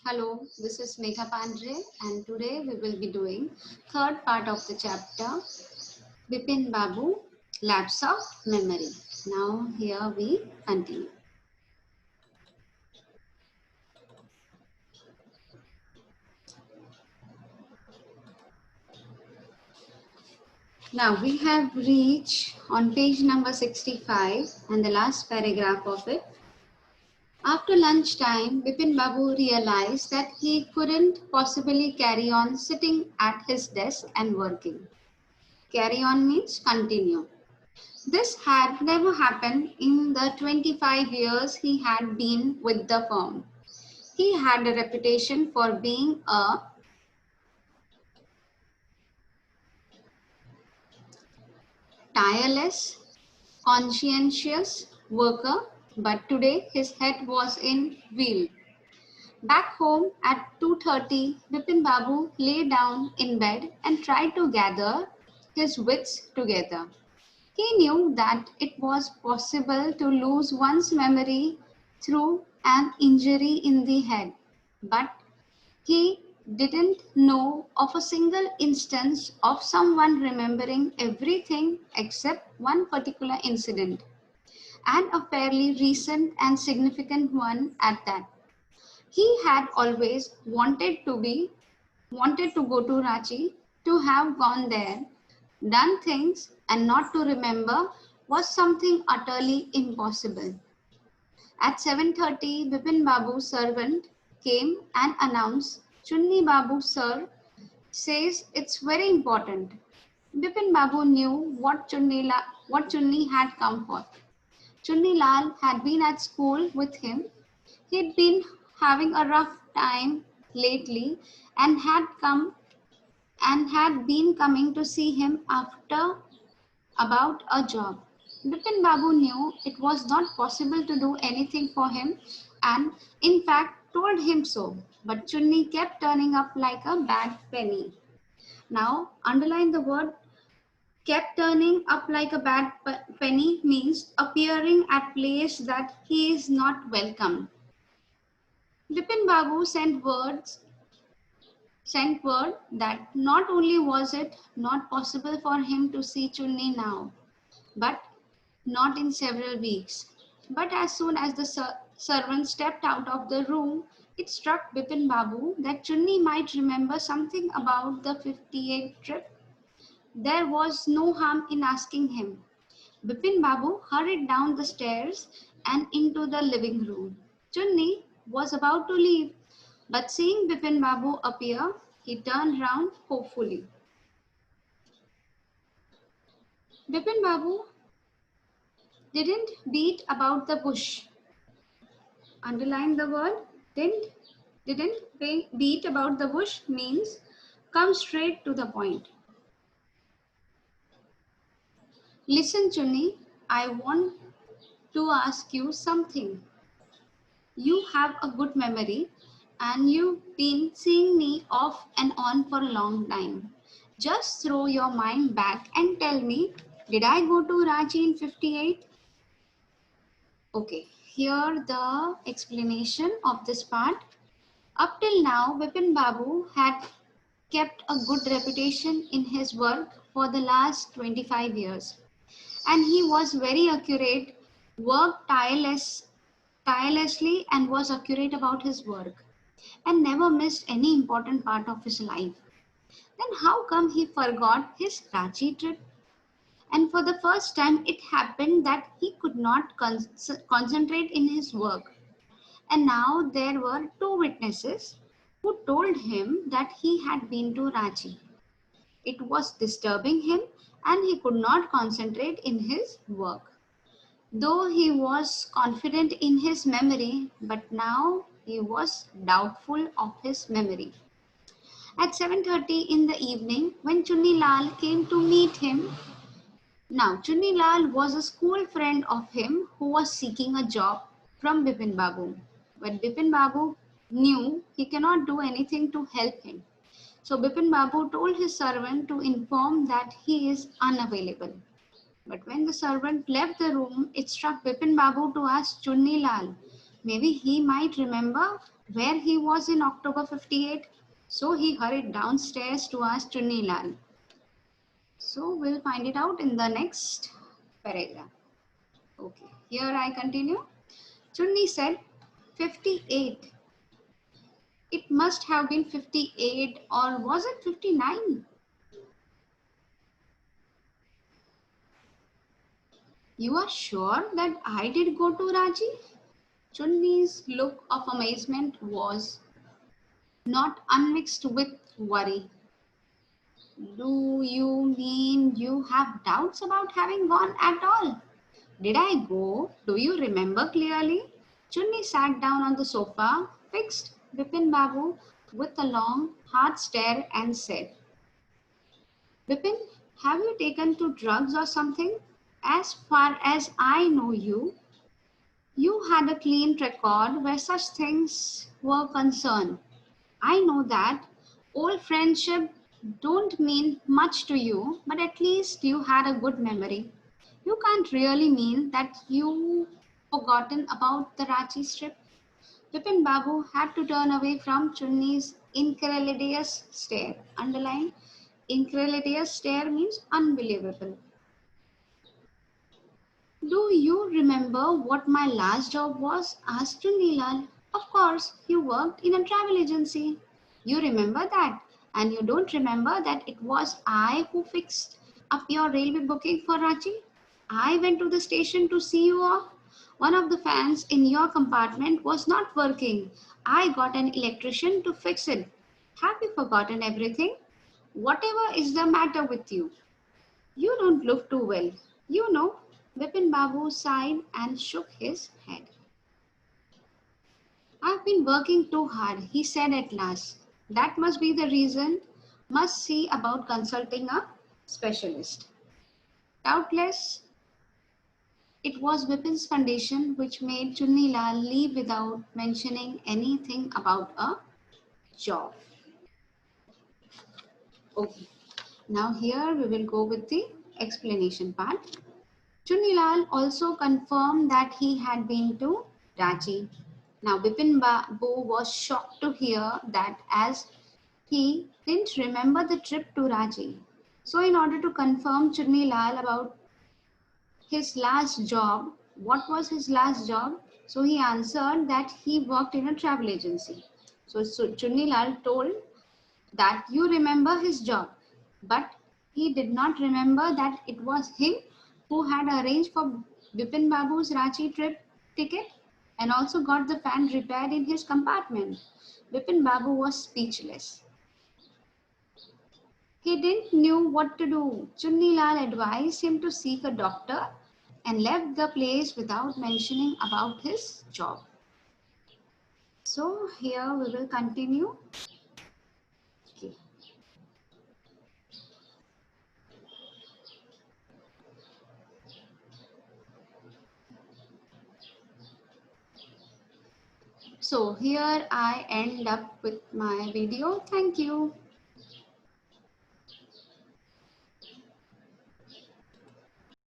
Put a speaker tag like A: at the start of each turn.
A: Hello, this is Megha Pandre and today we will be doing third part of the chapter Bipin Babu Lapse of Memory. Now here we continue. Now we have reached on page number 65 and the last paragraph of it. After lunchtime, Bipin Babu realized that he couldn't possibly carry on sitting at his desk and working. Carry on means continue. This had never happened in the 25 years he had been with the firm. He had a reputation for being a tireless, conscientious worker, but today his head was in wheel. Back home at 2:30, Bipin Babu lay down in bed and tried to gather his wits together. He knew that it was possible to lose one's memory through an injury in the head, but he didn't know of a single instance of someone remembering everything except one particular incident, and a fairly recent and significant one at that. He had always wanted to go to Ranchi, to have gone there, done things and not to remember was something utterly impossible. At 7:30, Bipin Babu's servant came and announced, Chunni Babu sir says it's very important. Bipin Babu knew what Chunni had come for. Chunni Lal had been at school with him. He'd been having a rough time lately and had been coming to see him after about a job. Bipin Babu knew it was not possible to do anything for him and in fact told him so. But Chunni kept turning up like a bad penny. Now underline the word kept turning up like a penny means appearing at place that he is not welcome. Bipin Babu sent word that not only was it not possible for him to see Chunni now, but not in several weeks. But as soon as the servant stepped out of the room, it struck Bipin Babu that Chunni might remember something about the 58 trip. There was no harm in asking him. Bipin Babu hurried down the stairs and into the living room. Chunni was about to leave, but seeing Bipin Babu appear, he turned round hopefully. Bipin Babu didn't beat about the bush. Underline the word didn't beat about the bush means come straight to the point. Listen, Chunni, I want to ask you something. You have a good memory and you've been seeing me off and on for a long time. Just throw your mind back and tell me, did I go to Ranchi in 58? Okay, here the explanation of this part. Up till now, Bipin Babu had kept a good reputation in his work for the last 25 years. And he was very accurate, worked tirelessly and was accurate about his work and never missed any important part of his life. Then how come he forgot his Ranchi trip? And for the first time, it happened that he could not concentrate in his work. And now there were two witnesses who told him that he had been to Ranchi. It was disturbing him and he could not concentrate in his work. Though he was confident in his memory, but now he was doubtful of his memory. At 7:30 in the evening, when Chunni Lal came to meet him, now Chunni Lal was a school friend of him who was seeking a job from Bipin Babu. But Bipin Babu knew he cannot do anything to help him. So Bipin Babu told his servant to inform that he is unavailable. But when the servant left the room, it struck Bipin Babu to ask Chunni Lal. Maybe he might remember where he was in October 58. So he hurried downstairs to ask Chunni Lal. So we'll find it out in the next paragraph. Okay, here I continue. Chunni said, 58. It must have been 58, or was it 59? You are sure that I did go to Raji? Chunni's look of amazement was not unmixed with worry. Do you mean you have doubts about having gone at all? Did I go? Do you remember clearly? Chunni sat down on the sofa, fixed Bipin Babu with a long, hard stare and said, Bipin, have you taken to drugs or something? As far as I know you, you had a clean record where such things were concerned. I know that old friendship don't mean much to you, but at least you had a good memory. You can't really mean that you forgotten about the Ranchi trip. Bipin Babu had to turn away from Chunni's incredulous stare. Underline, incredulous stare means unbelievable. Do you remember what my last job was? Asked Chunni. Of course, you worked in a travel agency. You remember that. And you don't remember that it was I who fixed up your railway booking for Ranchi? I went to the station to see you off. One of the fans in your compartment was not working. I got an electrician to fix it. Have you forgotten everything? Whatever is the matter with you? You don't look too well. You know, Bipin Babu sighed and shook his head. I've been working too hard, he said at last. That must be the reason. Must see about consulting a specialist. Doubtless, it was Bipin's condition which made Chunni Lal leave without mentioning anything about a job. Okay, now here we will go with the explanation part. Chunilal also confirmed that he had been to Ranchi. Now Bipin Babu was shocked to hear that, as he didn't remember the trip to Ranchi. So in order to confirm Chunilal about his last job, what was his last job? So he answered that he worked in a travel agency. So Chunilal told that you remember his job, but he did not remember that it was him who had arranged for Bipin Babu's Ranchi trip ticket and also got the fan repaired in his compartment. Bipin Babu was speechless. He didn't knew what to do. Chunni Lal advised him to seek a doctor and left the place without mentioning about his job. So here we will continue. Okay. So here I end up with my video. Thank you.